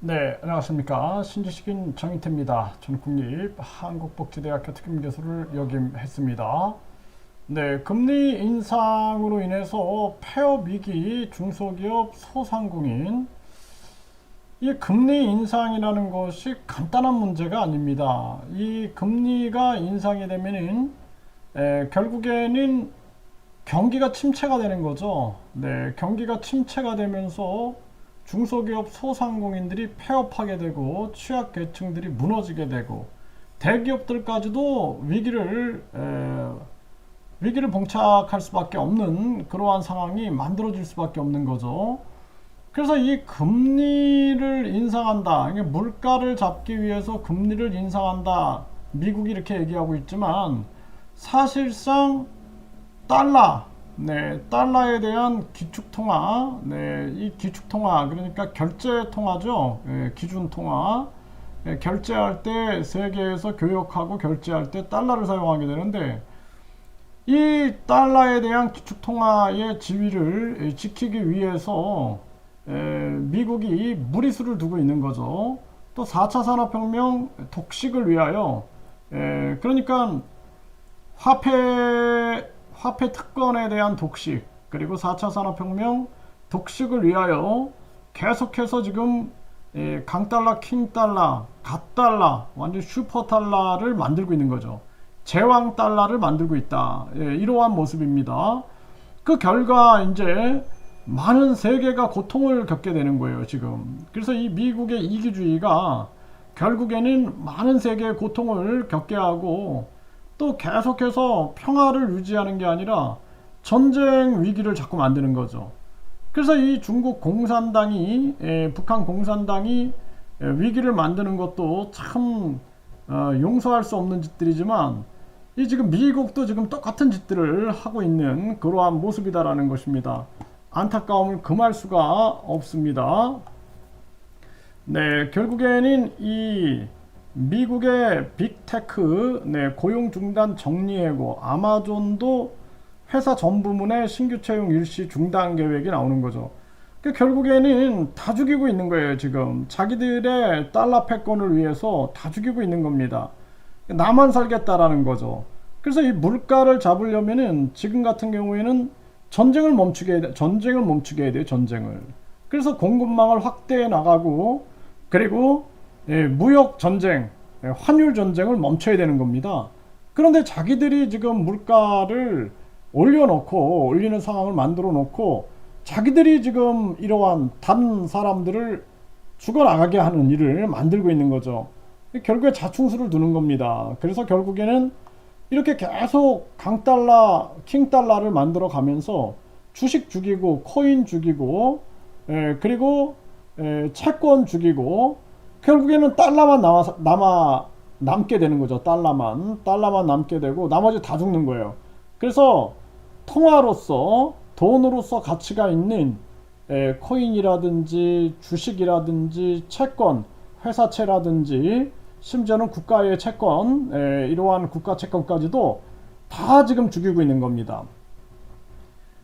네, 안녕하십니까. 신지식인 정인태입니다. 저는 국립한국복지대학교 특임교수를 역임했습니다. 네, 금리 인상으로 인해서 폐업 위기 중소기업 소상공인, 이 금리 인상이라는 것이 간단한 문제가 아닙니다. 이 금리가 인상이 되면은 결국에는 경기가 침체가 되는 거죠. 네, 경기가 침체가 되면서 중소기업 소상공인들이 폐업하게 되고 취약계층들이 무너지게 되고 대기업들까지도 위기를 봉착할 수밖에 없는 그러한 상황이 만들어질 수밖에 없는 거죠. 그래서 이 금리를 인상한다, 이게 물가를 잡기 위해서 금리를 인상한다, 미국이 이렇게 얘기하고 있지만 사실상 달러, 네, 달러에 대한 기축통화, 네, 이 기축통화, 그러니까 결제통화죠. 예, 기준통화. 예, 결제할 때 세계에서 교역하고 결제할 때 달러를 사용하게 되는데, 이 달러에 대한 기축통화의 지위를 지키기 위해서 미국이 무리수를 두고 있는 거죠. 또 4차 산업혁명 독식을 위하여, 그러니까 화폐 특권에 대한 독식, 그리고 4차 산업혁명 독식을 위하여 계속해서 지금 강달러, 킹달러, 갓달러, 완전 슈퍼달러를 만들고 있는 거죠. 제왕달러를 만들고 있다. 이러한 모습입니다. 그 결과 이제 많은 세계가 고통을 겪게 되는 거예요, 지금. 그래서 이 미국의 이기주의가 결국에는 많은 세계의 고통을 겪게 하고 또 계속해서 평화를 유지하는 게 아니라 전쟁 위기를 자꾸 만드는 거죠. 그래서 이 중국 공산당이, 북한 공산당이 위기를 만드는 것도 참 용서할 수 없는 짓들이지만, 이 지금 미국도 지금 똑같은 짓들을 하고 있는 그러한 모습이다라는 것입니다. 안타까움을 금할 수가 없습니다. 네, 결국에는 이 미국의 빅테크, 네, 고용 중단 정리해고, 아마존도 회사 전 부문의 신규 채용 일시 중단 계획이 나오는 거죠. 그러니까 결국에는 다 죽이고 있는 거예요, 지금. 자기들의 달러 패권을 위해서 다 죽이고 있는 겁니다. 나만 살겠다라는 거죠. 그래서 이 물가를 잡으려면은 지금 같은 경우에는 전쟁을 멈추게 해야 돼요, 전쟁을. 그래서 공급망을 확대해 나가고, 그리고 무역 전쟁, 환율 전쟁을 멈춰야 되는 겁니다. 그런데 자기들이 지금 물가를 올리는 상황을 만들어 놓고 자기들이 지금 이러한 다른 사람들을 죽어나가게 하는 일을 만들고 있는 거죠. 결국에 자충수를 두는 겁니다. 그래서 결국에는 이렇게 계속 강달러, 킹달러를 만들어 가면서 주식 죽이고 코인 죽이고 그리고 채권 죽이고 결국에는 달러만 남게 되는 거죠. 달러만 남게 되고 나머지 다 죽는 거예요. 그래서 통화로서, 돈으로서 가치가 있는 코인이라든지 주식이라든지 채권, 회사채라든지 심지어는 국가의 채권, 이러한 국가 채권까지도 다 지금 죽이고 있는 겁니다.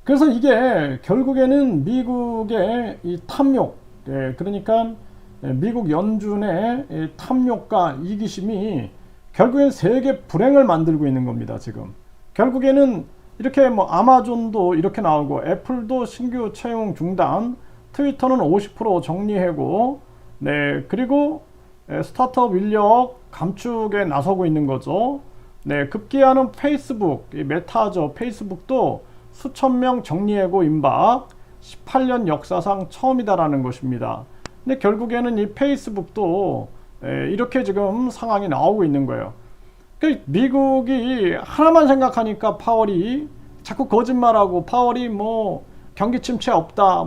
그래서 이게 결국에는 미국의 이 탐욕, 그러니까 미국 연준의 탐욕과 이기심이 결국엔 세계 불행을 만들고 있는 겁니다, 지금. 결국에는 이렇게 뭐 아마존도 이렇게 나오고, 애플도 신규 채용 중단, 트위터는 50% 정리해고, 네, 그리고 스타트업 인력 감축에 나서고 있는 거죠. 네, 급기야는 페이스북, 메타죠. 페이스북도 수천 명 정리해고 임박, 18년 역사상 처음이다라는 것입니다. 근데 결국에는 이 페이스북도 이렇게 지금 상황이 나오고 있는 거예요. 미국이 하나만 생각하니까 파월이 자꾸 거짓말하고, 파월이 뭐 경기 침체 없다,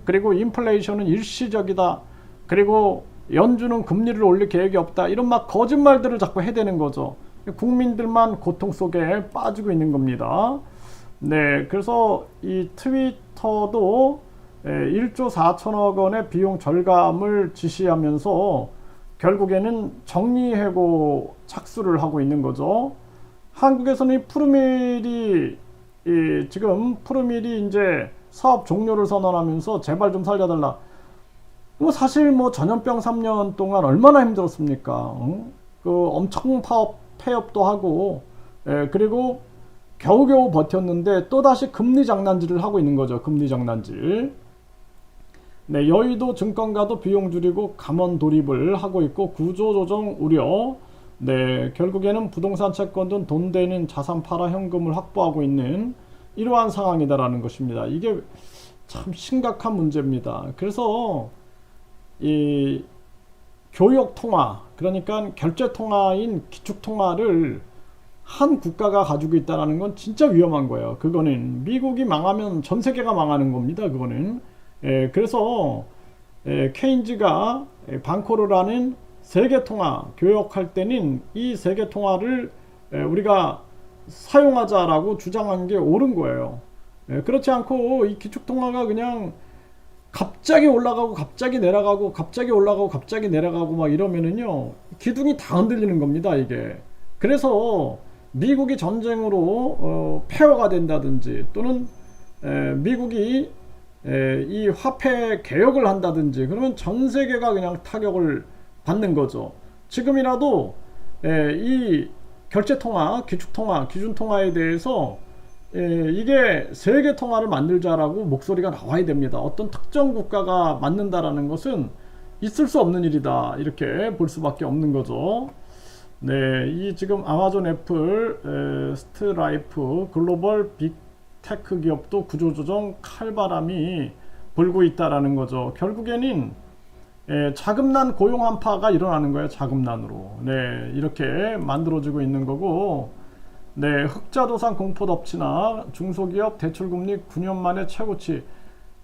그리고 인플레이션은 일시적이다, 그리고 연준은 금리를 올릴 계획이 없다, 이런 막 거짓말들을 자꾸 해대는 거죠. 국민들만 고통 속에 빠지고 있는 겁니다. 네, 그래서 이 트위터도 1조 4천억 원의 비용 절감을 지시하면서 결국에는 정리해고 착수를 하고 있는 거죠. 한국에서는 지금 푸르밀이 이제 사업 종료를 선언하면서 제발 좀 살려달라. 뭐 사실 뭐 전염병 3년 동안 얼마나 힘들었습니까? 응? 그 엄청 폐업도 하고, 그리고 겨우겨우 버텼는데 또다시 금리 장난질을 하고 있는 거죠. 금리 장난질. 네, 여의도 증권가도 비용 줄이고 감원 돌입을 하고 있고 구조조정 우려. 네, 결국에는 부동산 채권 등 돈 되는 자산 팔아 현금을 확보하고 있는 이러한 상황이다라는 것입니다. 이게 참 심각한 문제입니다. 그래서 이 교역 통화, 그러니까 결제 통화인 기축 통화를 한 국가가 가지고 있다는 건 진짜 위험한 거예요. 그거는 미국이 망하면 전 세계가 망하는 겁니다. 그거는. 그래서 케인즈가 방코르라는 세계 통화 교역할 때는 이 세계 통화를 우리가 사용하자라고 주장한 게 옳은 거예요. 그렇지 않고 이 기축 통화가 그냥 갑자기 올라가고 갑자기 내려가고 갑자기 올라가고 갑자기 내려가고 막 이러면은요 기둥이 다 흔들리는 겁니다 이게. 그래서 미국이 전쟁으로 폐허가 된다든지 또는 미국이 이 화폐 개혁을 한다든지 그러면 전 세계가 그냥 타격을 받는 거죠. 지금이라도 이 결제통화, 기축통화, 기준통화에 대해서 이게 세계통화를 만들자라고 목소리가 나와야 됩니다. 어떤 특정 국가가 만든다라는 것은 있을 수 없는 일이다 이렇게 볼 수밖에 없는 거죠. 네, 이 지금 아마존, 애플, 스트라이프, 글로벌 빅테크 기업도 구조조정 칼바람이 불고 있다라는 거죠. 결국에는 자금난 고용 한파가 일어나는 거예요. 자금난으로. 네, 이렇게 만들어지고 있는 거고, 네, 흑자도산 공포 덮치나 중소기업 대출금리 9년 만에 최고치.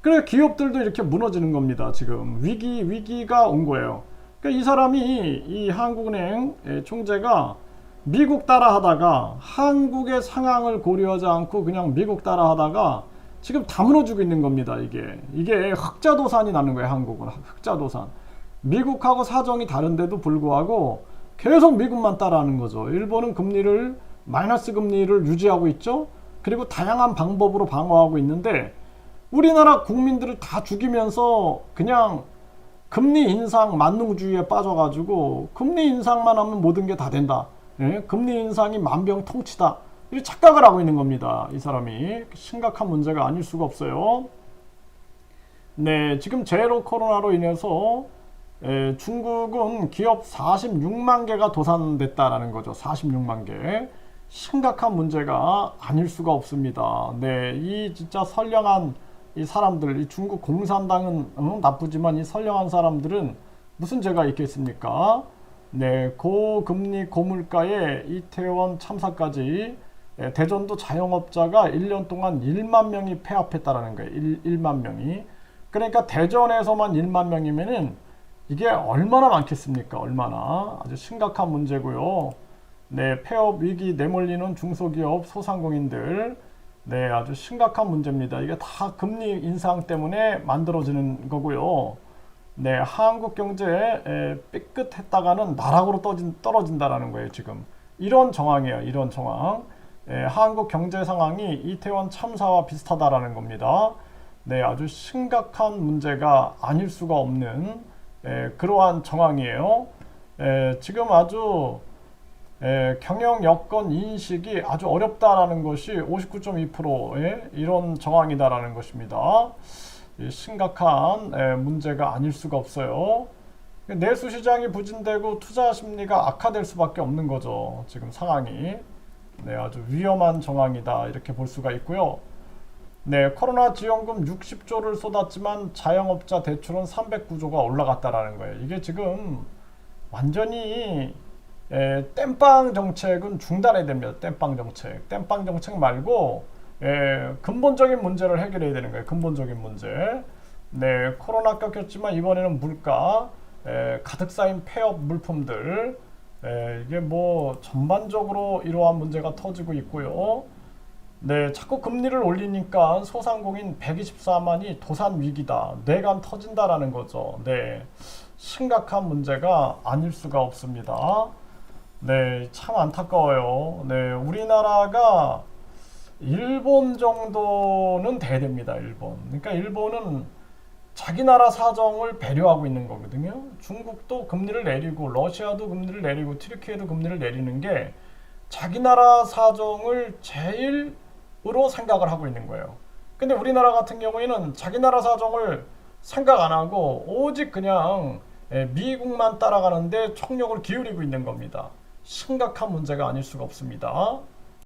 그래 기업들도 이렇게 무너지는 겁니다. 지금 위기가 온 거예요. 그러니까 이 사람이 이 한국은행 총재가 미국 따라 하다가 한국의 상황을 고려하지 않고 그냥 미국 따라 하다가 지금 다 무너지고 있는 겁니다. 이게 흑자도산이 나는 거예요. 한국은 흑자도산. 미국하고 사정이 다른데도 불구하고 계속 미국만 따라하는 거죠. 일본은 금리를 마이너스 금리를 유지하고 있죠. 그리고 다양한 방법으로 방어하고 있는데 우리나라 국민들을 다 죽이면서 그냥 금리 인상 만능주의에 빠져가지고 금리 인상만 하면 모든 게 다 된다. 금리 인상이 만병통치다. 이렇게 착각을 하고 있는 겁니다. 이 사람이. 심각한 문제가 아닐 수가 없어요. 네, 지금 제로 코로나로 인해서 중국은 기업 46만 개가 도산됐다라는 거죠. 46만 개. 심각한 문제가 아닐 수가 없습니다. 네, 이 진짜 선량한 이 사람들, 이 중국 공산당은 나쁘지만 이 선량한 사람들은 무슨 죄가 있겠습니까? 네, 고금리 고물가에 이태원 참사까지 대전도 자영업자가 1년 동안 1만 명이 폐업했다라는 거예요. 1만 명이. 그러니까 대전에서만 1만 명이면은 이게 얼마나 많겠습니까? 얼마나. 아주 심각한 문제고요. 네, 폐업 위기 내몰리는 중소기업 소상공인들. 네, 아주 심각한 문제입니다. 이게 다 금리 인상 때문에 만들어지는 거고요. 네, 한국 경제 삐끗했다가는 나락으로 떨어진다라는 거예요, 지금. 이런 정황이에요, 이런 정황. 한국 경제 상황이 이태원 참사와 비슷하다라는 겁니다. 네, 아주 심각한 문제가 아닐 수가 없는 그러한 정황이에요. 지금 아주 경영 여건 인식이 아주 어렵다라는 것이 59.2%의 이런 정황이다라는 것입니다. 심각한 문제가 아닐 수가 없어요. 내수 시장이 부진되고 투자 심리가 악화될 수밖에 없는 거죠. 지금 상황이. 네, 아주 위험한 정황이다 이렇게 볼 수가 있고요. 네, 코로나 지원금 60조를 쏟았지만 자영업자 대출은 309조가 올라갔다라는 거예요. 이게 지금 완전히 땜빵 정책은 중단해야 됩니다. 땜빵 정책 말고 근본적인 문제를 해결해야 되는 거예요. 근본적인 문제. 네, 코로나 꺾였지만 이번에는 물가, 가득 쌓인 폐업 물품들, 이게 뭐 전반적으로 이러한 문제가 터지고 있고요. 네, 자꾸 금리를 올리니까 소상공인 124만이 도산 위기다, 뇌관 터진다라는 거죠. 네, 심각한 문제가 아닐 수가 없습니다. 네, 참 안타까워요. 네, 우리나라가 일본 정도는 돼야 됩니다. 일본. 그러니까 일본은 자기 나라 사정을 배려하고 있는 거거든요. 중국도 금리를 내리고 러시아도 금리를 내리고 튀르키예도 금리를 내리는 게 자기 나라 사정을 제일으로 생각을 하고 있는 거예요. 근데 우리나라 같은 경우에는 자기 나라 사정을 생각 안 하고 오직 그냥 미국만 따라가는데 총력을 기울이고 있는 겁니다. 심각한 문제가 아닐 수가 없습니다.